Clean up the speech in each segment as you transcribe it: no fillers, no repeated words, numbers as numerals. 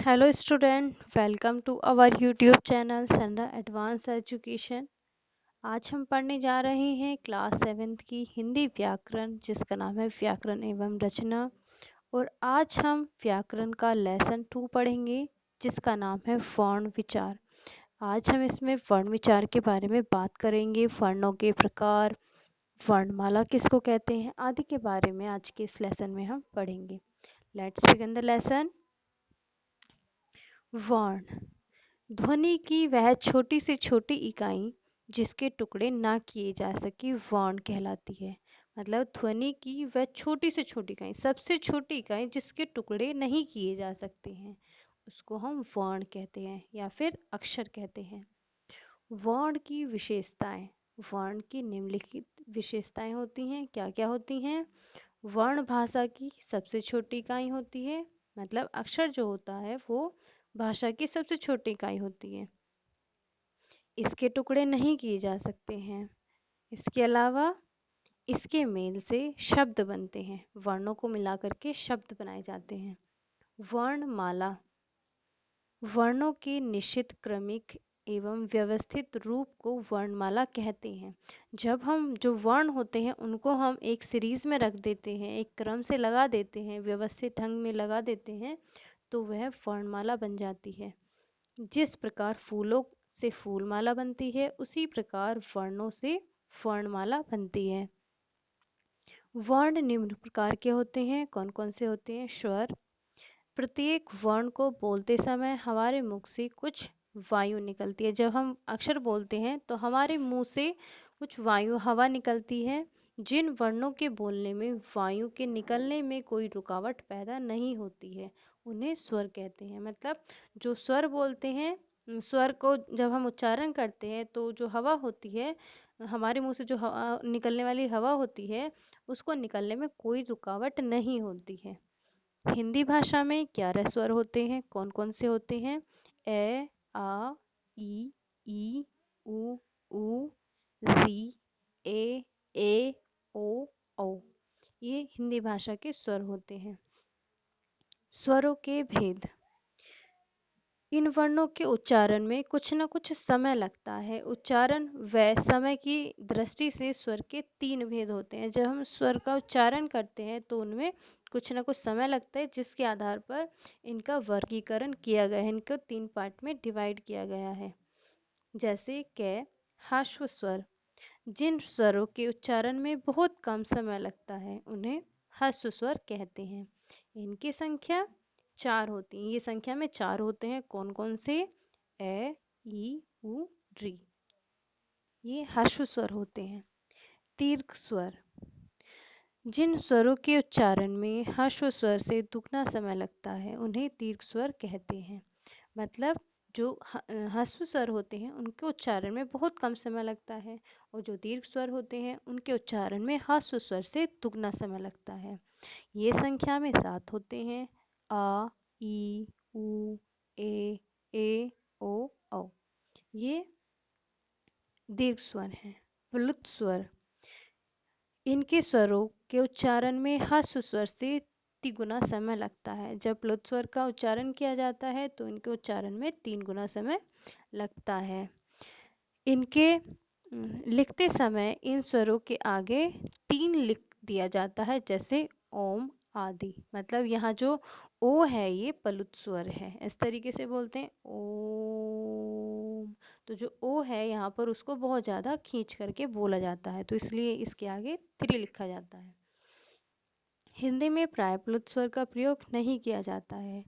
Hello student, welcome to our YouTube channel संरा advance education. आज हम पढ़ने जा रहे हैं क्लास 7th की हिंदी व्याकरण, जिसका नाम है व्याकरण एवं रचना। और आज हम व्याकरण का लेसन 2 पढ़ेंगे, जिसका नाम है वर्ण विचार। आज हम इसमें वर्ण विचार के बारे में बात करेंगे, वर्णों के प्रकार, वर्णमाला किसको कहते हैं आदि के बारे में आज के इस लेसन में हम पढ़ेंगे। Let's begin the lesson. वर्ण ध्वनि की वह छोटी से छोटी इकाई जिसके टुकड़े ना किए जा सके वर्ण कहलाती है। मतलब ध्वनि की वह छोटी से छोटी इकाई, सबसे छोटी इकाई जिसके टुकड़े नहीं किए जा सकते हैं, उसको हम वर्ण कहते हैं या फिर अक्षर कहते हैं। वर्ण की विशेषताएं। वर्ण की निम्नलिखित विशेषताएं होती हैं। क्या क्या होती हैं? वर्ण भाषा की सबसे छोटी इकाई होती है। मतलब अक्षर जो होता है वो भाषा की सबसे छोटी इकाई होती है। इसके टुकड़े नहीं किए जा सकते हैं। इसके अलावा इसके मेल से शब्द बनते हैं। वर्णों को मिलाकर के शब्द बनाए जाते हैं। वर्णमाला वर्णों के निश्चित क्रमिक एवं व्यवस्थित रूप को वर्णमाला कहते हैं। जब हम जो वर्ण होते हैं उनको हम एक सीरीज में रख देते हैं, एक क्रम से लगा देते हैं, व्यवस्थित ढंग में लगा देते हैं, तो वह वर्णमाला बन जाती है। जिस प्रकार फूलों से फूलमाला बनती है, उसी प्रकार वर्णों से वर्णमाला बनती है। वर्ण निम्न प्रकार के होते हैं। कौन कौन से होते हैं? स्वर। प्रत्येक वर्ण को बोलते समय हमारे मुख से कुछ वायु निकलती है। जब हम अक्षर बोलते हैं तो हमारे मुंह से कुछ वायु, हवा निकलती है। जिन वर्णों के बोलने में वायु के निकलने में कोई रुकावट पैदा नहीं होती है, उन्हें स्वर कहते हैं। मतलब जो स्वर बोलते हैं, स्वर को जब हम उच्चारण करते हैं तो जो हवा होती है, हमारे मुंह से जो निकलने वाली हवा होती है, उसको निकलने में कोई रुकावट नहीं होती है। हिंदी भाषा में 11 स्वर होते हैं। कौन कौन से होते हैं? ए, आ, ई, उ, री, ए, ओ, औ। ये हिंदी भाषा के स्वर होते हैं। स्वरों के भेद। इन वर्णों के उच्चारण में कुछ न कुछ समय लगता है। उच्चारण व समय की दृष्टि से स्वर के 3 भेद होते हैं। जब हम स्वर का उच्चारण करते हैं तो उनमें कुछ न कुछ समय लगता है, जिसके आधार पर इनका वर्गीकरण किया गया है। इनको 3 पार्ट में डिवाइड किया गया है। जैसे क, ह्रस्व स्वर। जिन स्वरों के उच्चारण में बहुत कम समय लगता है उन्हें ह्रस्व स्वर कहते हैं। इनकी संख्या 4 होती है। ये संख्या में 4 होते हैं। कौन कौन से? ए, ई, उ, री। ये ह्रस्व स्वर होते हैं। दीर्घ स्वर। जिन स्वरों के उच्चारण में ह्रस्व स्वर से दुगना समय लगता है उन्हें दीर्घ स्वर कहते हैं। मतलब जो ह्रस्व स्वर होते हैं उनके उच्चारण में बहुत कम समय लगता है, और जो दीर्घ स्वर होते हैं उनके उच्चारण में ह्रस्व स्वर से दुगना समय लगता है। ये संख्या में 7 होते हैं। आ, ई, उ, ए, ओ, औ। ये दीर्घ स्वर हैं। प्लुत स्वर। इनके स्वरों के उच्चारण में ह्रस्व स्वर से तिगुना समय लगता है। जब प्लुत स्वर का उच्चारण किया जाता है तो इनके उच्चारण में 3 गुना समय लगता है। इनके लिखते समय इन स्वरों के आगे 3 लिख दिया जाता है, जैसे ओम आदि। मतलब यहाँ जो ओ है ये प्लुत स्वर है, इस तरीके से बोलते हैं ओम। तो जो ओ है यहाँ पर उसको बहुत ज़्यादा खींच करके बोला जाता है, तो इसलिए इसके आगे 3 लिखा जाता है। हिंदी में प्राय प्लुत स्वर का प्रयोग नहीं किया जाता है।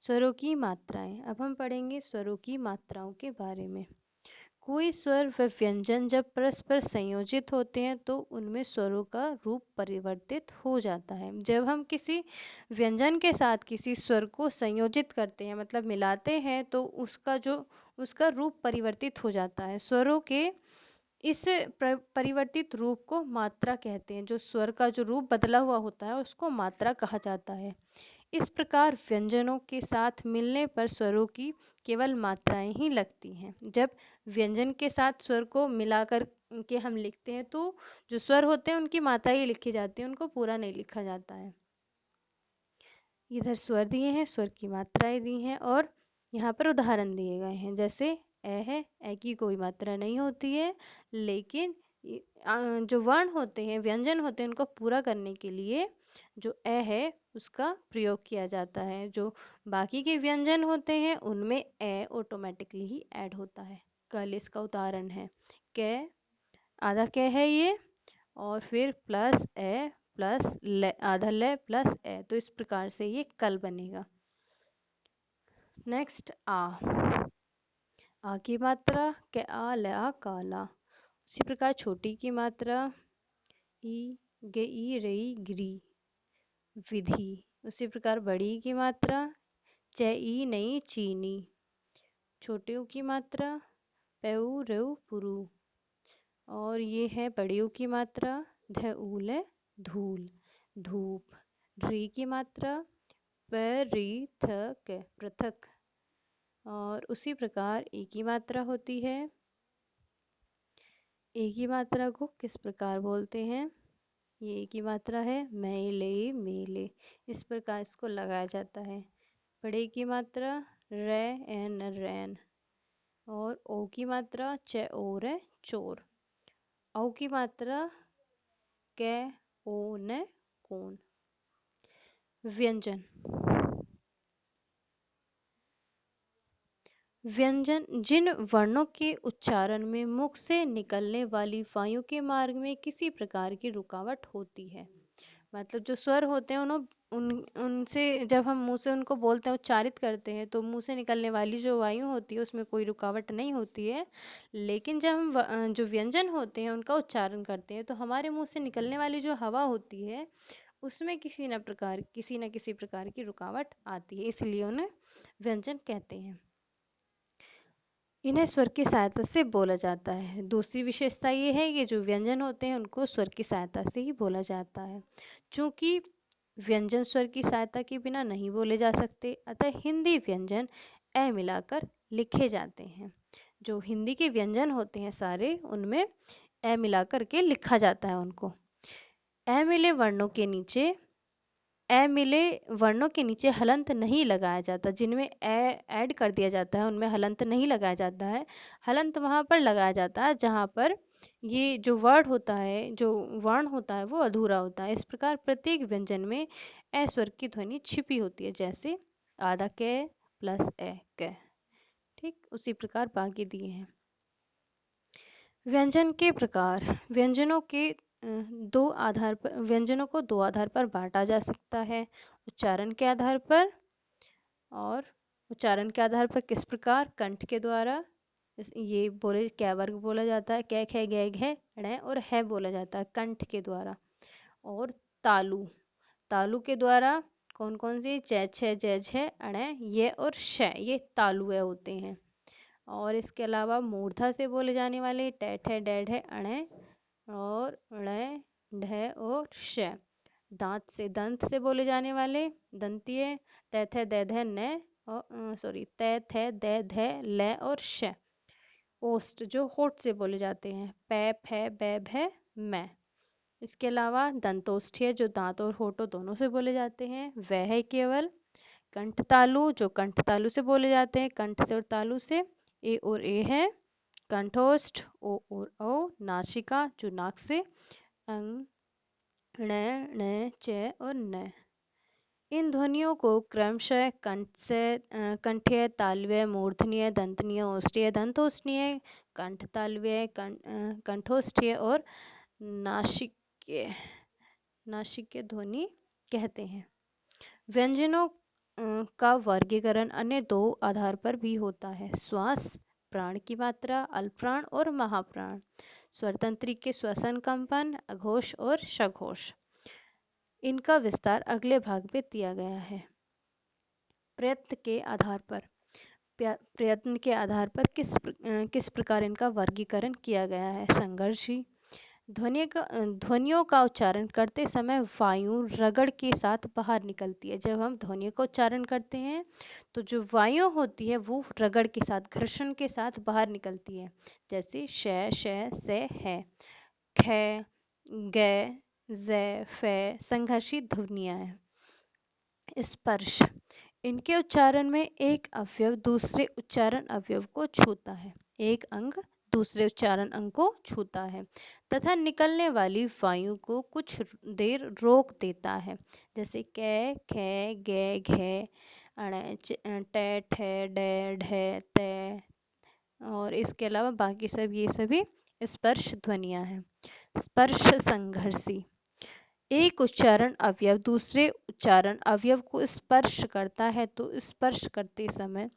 स्वरों की मात्राएं। अब हम पढ़ेंगे स्वरों की मात्राओं के बारे में। कोई स्वर व व्यंजन जब परस्पर संयोजित होते हैं तो उनमें स्वरों का रूप परिवर्तित हो जाता है। जब हम किसी व्यंजन के साथ किसी स्वर को संयोजित करते हैं, मतलब मिलाते हैं, तो उसका रूप परिवर्तित हो जाता है। स्वरों के इस परिवर्तित रूप को मात्रा कहते हैं। जो स्वर का जो रूप बदला हुआ होता है उसको मात्रा कहा जाता है। इस प्रकार व्यंजनों के साथ मिलने पर स्वरों की केवल मात्राएं ही लगती हैं। जब व्यंजन के साथ स्वर को मिलाकर के हम लिखते हैं तो जो स्वर होते हैं उनकी मात्रा ही लिखी जाती है, उनको पूरा नहीं लिखा जाता है। इधर स्वर दिए हैं, स्वर की मात्राएं दी हैं और यहाँ पर उदाहरण दिए गए हैं। जैसे ए है, ए की कोई मात्रा नहीं होती है, लेकिन जो वर्ण होते हैं, व्यंजन होते हैं, उनको पूरा करने के लिए जो ए है उसका प्रयोग किया जाता है। जो बाकी के व्यंजन होते हैं उनमें ए ऑटोमेटिकली ही ऐड होता है। कल इसका उदाहरण है, कै, आधा कै है ये, और फिर प्लस ए प्लस ले, आधा ले प्लस ए, तो इस प्रकार से ये कल बनेगा। नेक्स्ट आ की मात्रा के आ ले आ काला। उसी प्रकार छोटी की मात्रा ई गे ई रई गिरी विधि। उसी प्रकार बड़ी की मात्रा चे ई नई चीनी। छोटे की मात्रा पेऊ रेऊ पुरु। और ये है बड़ी की मात्रा ध उले धूल धूप। री की मात्रा परिथक पृथक। और उसी प्रकार ए की मात्रा होती है। ए की मात्रा को किस प्रकार बोलते हैं? ये ए की मात्रा है मेले मेले, इस प्रकार इसको लगाया जाता है। बड़े की मात्रा रे एन रैन। और ओ की मात्रा चे और है चोर। औ की मात्रा कै ओ न कौन। व्यंजन। व्यंजन जिन वर्णों के उच्चारण में मुख से निकलने वाली वायु के मार्ग में किसी प्रकार की रुकावट होती है। मतलब जो स्वर होते हैं उनसे जब हम मुंह से उनको बोलते हैं, उच्चारित करते हैं, तो मुंह से निकलने वाली जो वायु होती है उसमें कोई रुकावट नहीं होती है। लेकिन जब हम जो व्यंजन होते हैं उनका उच्चारण करते हैं तो हमारे मुंह से निकलने वाली जो हवा होती है उसमें किसी न किसी प्रकार की रुकावट आती है, इसलिए उन्हें व्यंजन कहते हैं। इन्हें स्वर की सहायता से बोला जाता है। दूसरी विशेषता ये है कि जो व्यंजन होते हैं उनको स्वर की सहायता से ही बोला जाता है। चूंकि व्यंजन स्वर की सहायता के बिना नहीं बोले जा सकते, अतः हिंदी व्यंजन ए मिलाकर लिखे जाते हैं। जो हिंदी के व्यंजन होते हैं सारे, उनमें ए मिलाकर के लिखा जाता है उनको। ए मिले वर्णों के नीचे मिले वर्णों के नीचे हलंत नहीं लगाया जाता। जिनमें ऐड कर दिया जाता है उनमें हलंत नहीं लगाया जाता है। हलंत वहाँ पर लगाया जाता है जहाँ पर ये जो वर्ड होता है, जो वर्ण होता है, वो अधूरा होता है। इस प्रकार प्रत्येक व्यंजन में ए स्वर की ध्वनि छिपी होती है, जैसे आधा कै प्लस ए कै। ठीक उसी प्रकार बाकी दिए हैं। व्यंजन के प्रकार। व्यंजनों को दो आधार पर बांटा जा सकता है, उच्चारण के आधार पर। और उच्चारण के आधार पर किस प्रकार? कंठ के द्वारा। ये बोले क्या वर्ग बोला जाता है, कै खे गे घे णे और है बोला जाता है कंठ के द्वारा। और तालु, तालु के द्वारा कौन कौन सी? चे छे जय छे अणे ये और श, ये तालुए होते हैं। और इसके अलावा मूर्धा से बोले जाने वाले टैठ है डैढ़ है अणे और ण ढ और श। दांत से दंत से बोले जाने वाले दंतीय तैथ है दैध है न और सॉरी तैथ है दैध है ल और श। ओष्ठ जो होठ से बोले जाते हैं पैप है बैब है मैं। इसके अलावा दंतोष्ठीय जो दांत और होठों दोनों से बोले जाते हैं वह है केवल। कंठ तालु जो कंठ तालु से बोले जाते हैं कंठ से और तालु से। ए और ए है। कंठोष्ठ ओ और ओ। नासिका जो नाक से। अंग ण ण च और न। इन ध्वनियों को क्रमशः कंठीय तालव्य मूर्धन्य दंतनीय ओष्ठीय दंतोष्ठीय कंठ तालव्य कंठोष्ठीय और नासिक्य ध्वनि कहते हैं। व्यंजनों का वर्गीकरण अन्य दो आधार पर भी होता है, श्वास प्राण की मात्रा, अल्पप्राण और महाप्राण। स्वरतंत्री के श्वसन कंपन, अघोष और सघोष। इनका विस्तार अगले भाग में दिया गया है। प्रयत्न के आधार पर किस प्रकार इनका वर्गीकरण किया गया है। संघर्षी। ध्वनियों का उच्चारण करते समय वायु रगड़ के साथ बाहर निकलती है। जब हम ध्वनियों का उच्चारण करते हैं तो जो वायु होती है वो रगड़ के साथ, घर्षण के साथ बाहर निकलती है। जैसे श से है, ख ग ज फे संघर्षी ध्वनियां हैं। स्पर्श, इनके उच्चारण में एक अवयव दूसरे उच्चारण अवयव को छूता है, एक अंग दूसरे उच्चारण अंग को छूता है तथा निकलने वाली वायु को कुछ देर रोक देता है, जैसे कै, खे, गे, घे, अणे, टे, ठे, डे, ढे, ते। और इसके अलावा बाकी सब ये सभी स्पर्श ध्वनियां हैं। स्पर्श संघर्षी, एक उच्चारण अवयव दूसरे उच्चारण अवयव को स्पर्श करता है तो स्पर्श करते समय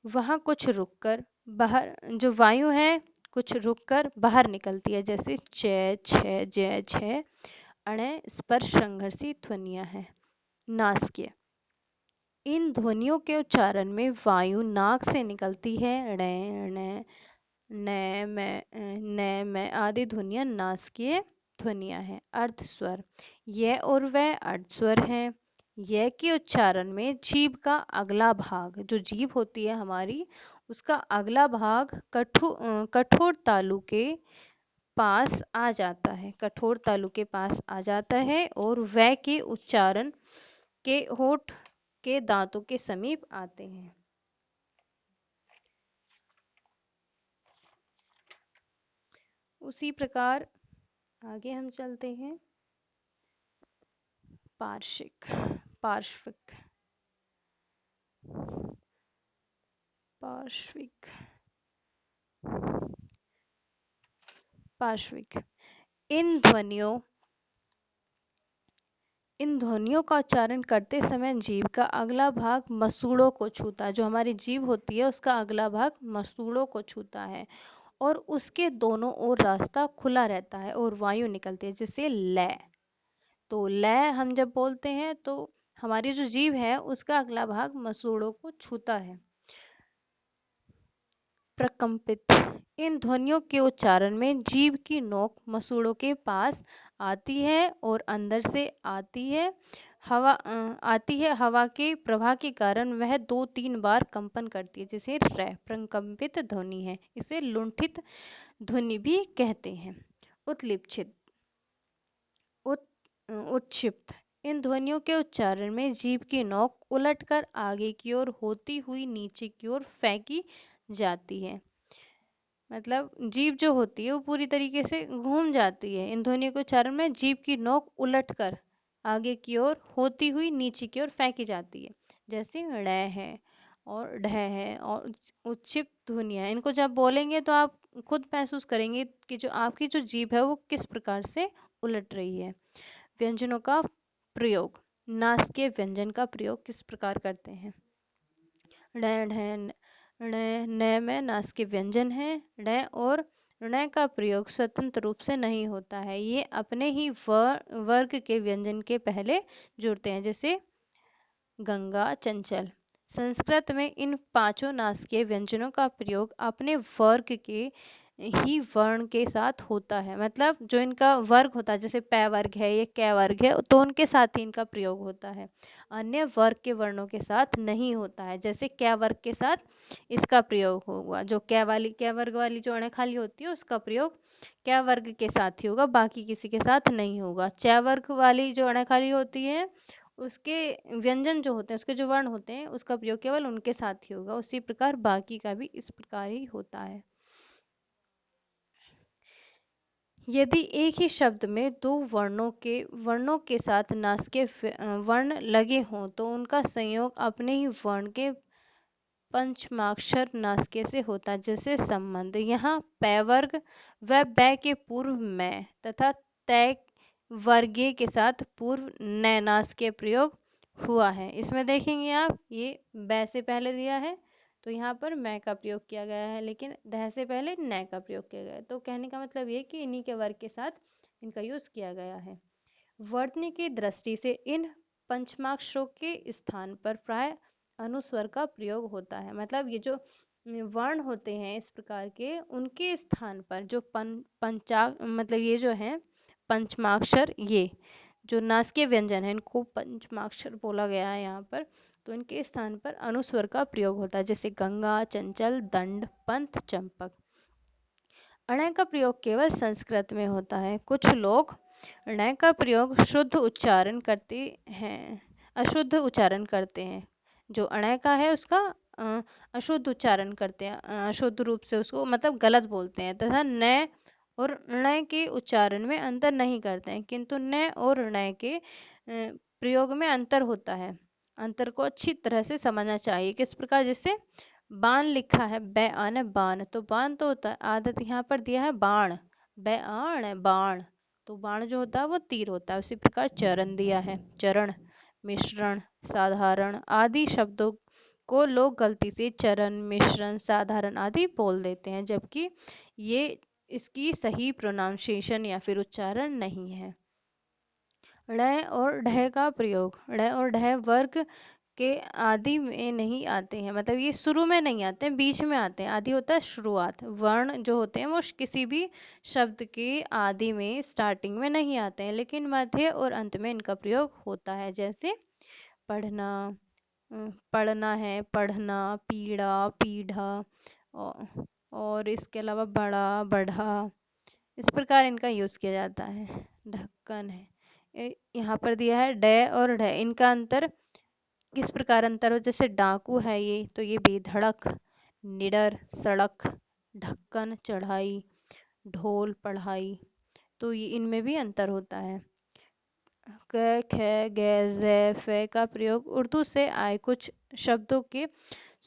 वहां कुछ रुककर बाहर जो वायु है कुछ रुककर बाहर निकलती है, जैसे च, छ, ज, झ, अणे स्पर्श संघर्षी ध्वनियां हैं। नासिकीय, इन ध्वनियों के उच्चारण में वायु नाक से निकलती है, ण, ण, न, में आदि ध्वनियां नासिकीय ध्वनियां हैं। अर्ध स्वर, यह और वह अर्ध स्वर हैं। यह के उच्चारण में जीभ का अगला भाग, जो जीभ होती है हमारी, उसका अगला भाग कठोर तालु के पास आ जाता है, कठोर तालु के पास आ जाता है और वह के उच्चारण के होठ के दांतों के समीप आते हैं। उसी प्रकार आगे हम चलते हैं। पार्श्विक, पार्श्विक, पार्श्विक, पार्श्विक, इन ध्वनियों का उच्चारण करते समय जीभ का अगला भाग मसूड़ों को छूता है, जो हमारी जीभ होती है उसका अगला भाग मसूड़ों को छूता है और उसके दोनों ओर रास्ता खुला रहता है और वायु निकलती है, जैसे ल। तो ल हम जब बोलते हैं तो हमारी जो जीभ है उसका अगला भाग मसूड़ों को छूता है। प्रकंपित, इन ध्वनियों के उच्चारण में जीभ की नोक मसूड़ों के पास आती है और अंदर से आती है हवा के प्रवाह के कारण वह 2-3 बार कंपन करती है, जैसे र। प्रकंपित ध्वनि है, इसे लुंठित ध्वनि भी कहते हैं। उत्लिप्सित, उत्क्षिप्त, इन ध्वनियों के उच्चारण में जीभ की नोक उलटकर आगे की ओर होती हुई नीचे की ओर फेंकी जाती है, मतलब जीभ जो होती है वो पूरी तरीके से घूम जाती है। इन ध्वनियों के उच्चारण में जीभ की नोक उलटकर आगे की ओर होती हुई नीचे की ओर फेंकी जाती है, जैसे ड़ है और ढ है और उच्छिप्त ध्वनियां। इनको जब बोलेंगे तो आप खुद महसूस करेंगे कि जो आपकी जो जीभ है वो किस प्रकार से उलट रही है। व्यंजनों का प्रयोग, नासिकीय व्यंजन का प्रयोग किस प्रकार करते हैं। ढ, ढ, न में नासिकीय व्यंजन है। ण और ण का प्रयोग स्वतंत्र रूप से नहीं होता है, ये अपने ही वर्ग के व्यंजन के पहले जुड़ते हैं, जैसे गंगा, चंचल। संस्कृत में इन 5 नासिकीय व्यंजनों का प्रयोग अपने वर्ग के ही वर्ण के साथ होता है, मतलब जो इनका वर्ग होता है, जैसे पै वर्ग है, ये कै वर्ग है, तो उनके साथ ही इनका प्रयोग होता है, अन्य वर्ग के वर्णों के साथ नहीं होता है। जैसे कै वर्ग के साथ इसका प्रयोग होगा, जो कै वर्ग वाली जो अणे खाली होती है उसका प्रयोग कै वर्ग के साथ ही होगा, बाकी किसी के साथ नहीं होगा। चै वर्ग वाली जो अणे खाली होती है उसके व्यंजन जो होते हैं, उसके जो वर्ण होते हैं, उसका प्रयोग केवल उनके साथ ही होगा। उसी प्रकार बाकी का भी इस प्रकार ही होता है। यदि एक ही शब्द में 2 वर्णों के साथ नासिकीय वर्ण लगे हों तो उनका संयोग अपने ही वर्ण के पंचमाक्षर नासिके से होता है, जैसे संबंध। यहाँ पै वर्ग व बै के पूर्व में तथा तय वर्गीय के साथ पूर्व न नासिके प्रयोग हुआ है। इसमें देखेंगे आप, ये बै से पहले दिया है तो यहाँ पर मैं का प्रयोग किया गया है, लेकिन ध से पहले न का प्रयोग किया गया है। तो कहने का मतलब ये कि इन्हीं के वर्ग के साथ इनका यूज किया गया है। वर्तनी की दृष्टि से इन पंचमाक्षरों के स्थान पर प्राय अनुस्वर का प्रयोग होता है, मतलब ये जो वर्ण होते हैं इस प्रकार के, उनके स्थान पर जो मतलब ये जो है पंचमाक्षर, ये जो नासिकीय व्यंजन है इनको पंचमाक्षर बोला गया है यहाँ पर, तो इनके स्थान पर अनुस्वर का प्रयोग होता है, जैसे गंगा, चंचल, दंड, पंथ, चंपक। अण का प्रयोग केवल संस्कृत में होता है। कुछ लोग ण का प्रयोग शुद्ध उच्चारण करते हैं, अशुद्ध उच्चारण करते हैं। जो अणय का है उसका अशुद्ध उच्चारण करते हैं, अशुद्ध रूप से उसको मतलब गलत बोलते हैं, तथा न और ण के उच्चारण में अंतर नहीं करते हैं, किंतु न और ण के प्रयोग में अंतर होता है। अंतर को अच्छी तरह से समझना चाहिए। किस प्रकार, जैसे बाण लिखा है बैआन है बाण, तो बाण तो होता है, आदत यहाँ पर दिया है बाण, बैआन है बाण, तो बाण जो होता है वो तीर होता है। उसी प्रकार चरण दिया है, चरण, मिश्रण, साधारण आदि शब्दों को लोग गलती से चरण, मिश्रण, साधारण आदि बोल देते हैं, जबकि ये इसकी सही प्रोनाउंसिएशन या फिर उच्चारण नहीं है। ड़ और ढ का प्रयोग, ड़ और ढ वर्ग के आदि में नहीं आते हैं, मतलब ये शुरू में नहीं आते हैं, बीच में आते हैं। आदि होता है शुरुआत, वर्ण जो होते हैं वो किसी भी शब्द के आदि में स्टार्टिंग में नहीं आते हैं, लेकिन मध्य और अंत में इनका प्रयोग होता है। जैसे पढ़ना, पढ़ना है, पढ़ना, पीड़ा, पीढ़ा, और इसके अलावा बड़ा, बढ़ा, इस प्रकार इनका यूज किया जाता है। ढक्कन है, यहाँ पर दिया है ड और ढ, इनका अंतर किस प्रकार अंतर हो, जैसे डाकू है ये, तो ये बेधड़क, निडर, सड़क, ढक्कन, चढ़ाई, ढोल, पढ़ाई, तो ये इनमें भी अंतर होता है। क, ख, ग, ज़, फ का प्रयोग उर्दू से आए कुछ शब्दों के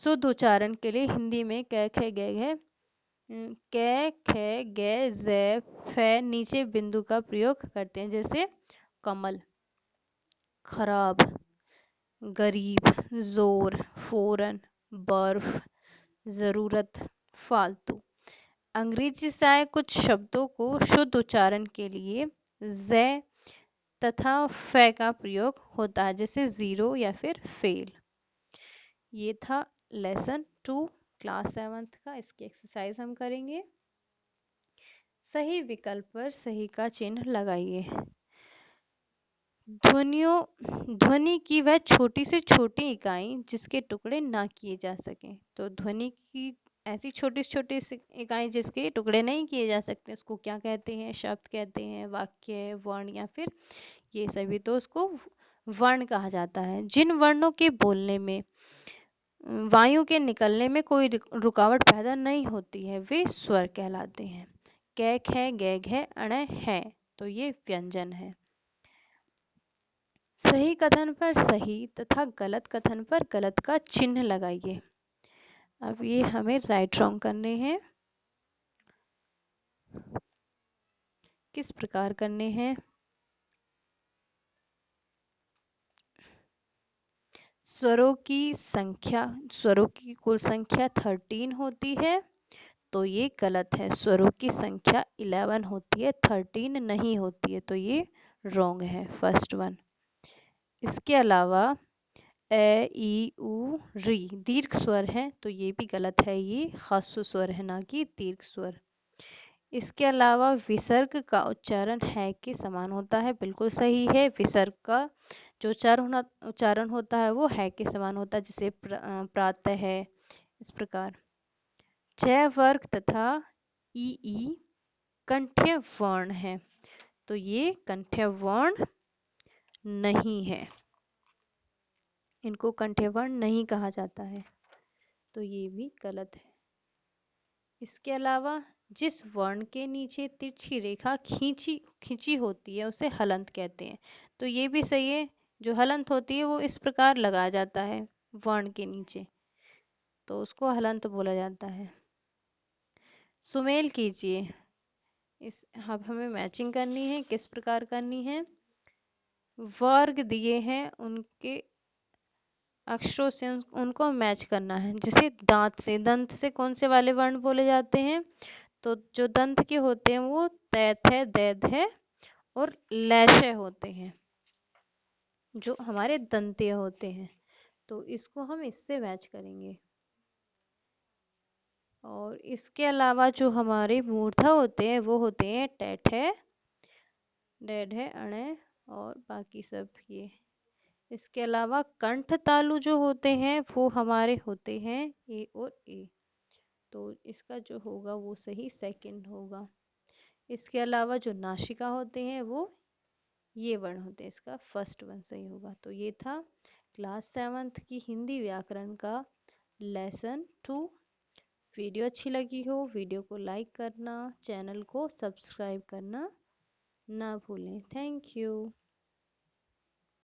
शुद्ध उच्चारण के लिए हिंदी में क, ख, ग, घ, क, ख, ग, ज़, फ नीचे बिंदु का प्रयोग करते हैं। जैसे कमल, खराब, गरीब, जोर, फोरन, बर्फ, जरूरत, फालतू। अंग्रेजी से आए कुछ शब्दों को शुद्ध उच्चारण के लिए ज तथा फ का प्रयोग होता है, जैसे जीरो या फिर फेल। ये था लेसन 2 क्लास 7th का। इसकी एक्सरसाइज हम करेंगे। सही विकल्प पर सही का चिन्ह लगाइए। ध्वनि की वह छोटी से छोटी इकाई जिसके टुकड़े ना किए जा सके। तो ध्वनि की ऐसी छोटी से छोटी इकाई जिसके टुकड़े नहीं किए जा सकते, उसको क्या कहते हैं? शब्द कहते हैं, वाक्य, वर्ण या फिर ये सभी, तो उसको वर्ण कहा जाता है। जिन वर्णों के बोलने में वायु के निकलने में कोई रुकावट पैदा नहीं होती है वे स्वर कहलाते हैं। क, ख, ग, घ, अण, है, तो ये व्यंजन है। सही कथन पर सही तथा गलत कथन पर गलत का चिन्ह लगाइए। अब ये हमें राइट रॉन्ग करने हैं। किस प्रकार करने हैं? स्वरों की कुल संख्या 13 होती है, तो ये गलत है। स्वरों की संख्या 11 होती है, 13 नहीं होती है, तो ये रॉन्ग है, फर्स्ट वन। इसके अलावा ए, ई, उ, री दीर्घ स्वर है, तो ये भी गलत है, ये ह्रस्व स्वर है ना कि दीर्घ स्वर। इसके अलावा विसर्ग का उच्चारण है के समान होता है, बिल्कुल सही है। विसर्ग का जो उच्चारण होता है वो है के समान होता है, जैसे प्रातः है, इस प्रकार। च वर्ग तथा ई कंठ्य वर्ण है, तो ये कंठ्य वर्ण नहीं है, इनको कंठ्य वर्ण नहीं कहा जाता है, तो ये भी गलत है। इसके अलावा जिस वर्ण के नीचे तिरछी रेखा खींची होती है उसे हलंत कहते हैं, तो ये भी सही है। जो हलंत होती है वो इस प्रकार लगाया जाता है वर्ण के नीचे, तो उसको हलंत बोला जाता है। सुमेल कीजिए। अब हमें मैचिंग करनी है। किस प्रकार करनी है? वर्ग दिए हैं, उनके अक्षरों से उनको मैच करना है। जैसे दांत से, दंत से कौन से वाले वर्ण बोले जाते हैं? तो जो दंत के होते हैं वो तैथ है, दैध है और लैशय होते हैं, जो हमारे दंतीय होते हैं, तो इसको हम इससे मैच करेंगे। और इसके अलावा जो हमारे मूर्धा होते हैं वो होते हैं टैठ है, डेढ़ है, अण और बाकी सब ये। इसके अलावा कंठ तालु जो होते हैं वो हमारे होते हैं ए और ए, तो इसका जो होगा वो सही सेकंड होगा। इसके अलावा जो नासिका होते हैं वो ये वर्ण होते हैं, इसका फर्स्ट वन सही होगा। तो ये था क्लास 7th की हिंदी व्याकरण का लेसन 2। वीडियो अच्छी लगी हो वीडियो को लाइक करना, चैनल को सब्सक्राइब करना ना भूलें। Thank you.